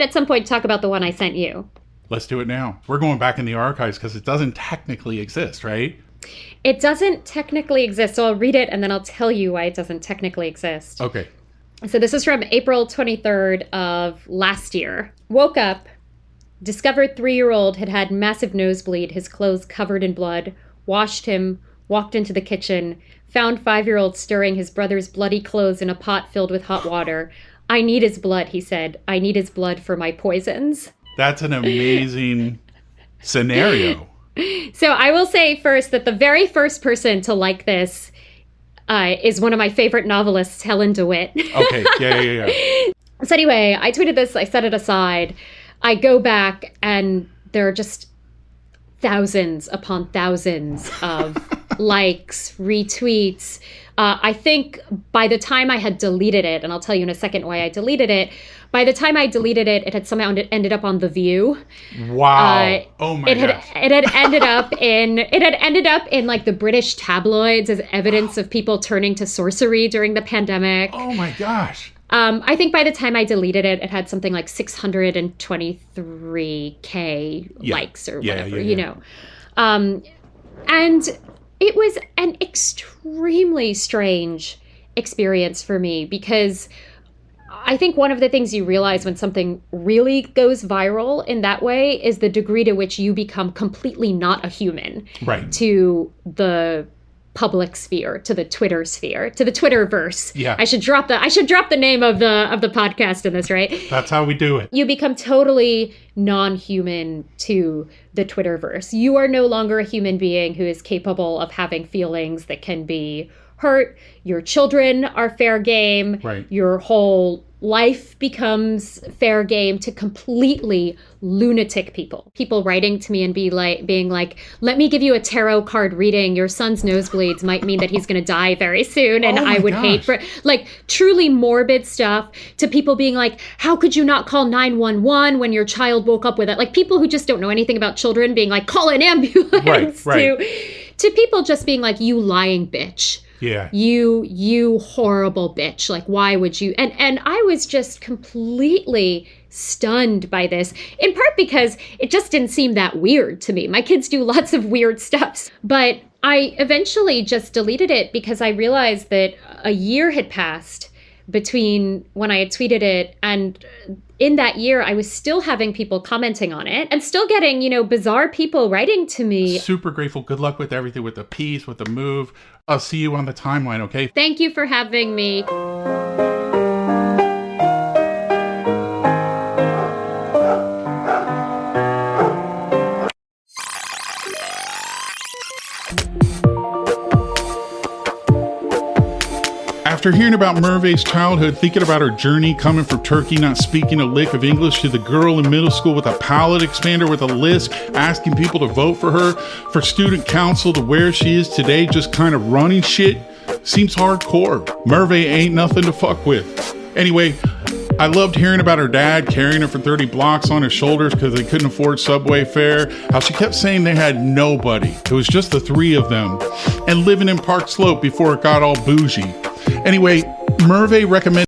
at some point talk about the one I sent you. Let's do it now. We're going back in the archives because it doesn't technically exist, right? It doesn't technically exist. So I'll read it and then I'll tell you why it doesn't technically exist. Okay. So this is from April 23rd of last year. Woke up, discovered 3-year-old had had massive nosebleed, his clothes covered in blood, washed him, walked into the kitchen, found 5-year-old stirring his brother's bloody clothes in a pot filled with hot water. I need his blood, he said. I need his blood for my poisons. That's an amazing scenario. So I will say first that the very first person to like this is one of my favorite novelists, Helen DeWitt. Okay, yeah. So anyway, I tweeted this, I set it aside. I go back and there are just thousands upon thousands of likes, retweets. I think by the time I had deleted it, and I'll tell you in a second why I deleted it, by the time I deleted it, it had somehow ended up on The View. Wow. Oh my gosh. It had ended up in like the British tabloids as evidence of people turning to sorcery during the pandemic. Oh my gosh. I think by the time I deleted it, it had something like 623K likes or whatever, you know. And it was an extremely strange experience for me because I think one of the things you realize when something really goes viral in that way is the degree to which you become completely not a human to the public sphere, to the Twitter sphere, to the Twitterverse. Yeah. I should drop the name of the podcast in this, right? That's how we do it. You become totally non-human to the Twitterverse. You are no longer a human being who is capable of having feelings that can be hurt. Your children are fair game. Right. Your whole life becomes fair game to completely lunatic people. People writing to me and being like, let me give you a tarot card reading. Your son's nosebleeds might mean that he's going to die very soon. And I would hate for like truly morbid stuff to people being like, how could you not call 911 when your child woke up with it? Like people who just don't know anything about children being like, call an ambulance to people just being like, you lying bitch. Yeah. You horrible bitch. Like, why would you? And I was just completely stunned by this, in part because it just didn't seem that weird to me. My kids do lots of weird stuff, but I eventually just deleted it because I realized that a year had passed between when I had tweeted it, and in that year, I was still having people commenting on it and still getting, bizarre people writing to me. Super grateful. Good luck with everything, with the piece, with the move. I'll see you on the timeline, okay? Thank you for having me. After hearing about Merve's childhood, thinking about her journey coming from Turkey, not speaking a lick of English, to the girl in middle school with a palate expander with a list, asking people to vote for her, for student council, to where she is today, just kind of running shit, seems hardcore. Merve ain't nothing to fuck with. Anyway, I loved hearing about her dad carrying her for 30 blocks on his shoulders because they couldn't afford subway fare, how she kept saying they had nobody. It was just the three of them, and living in Park Slope before it got all bougie. Anyway, Merve recommended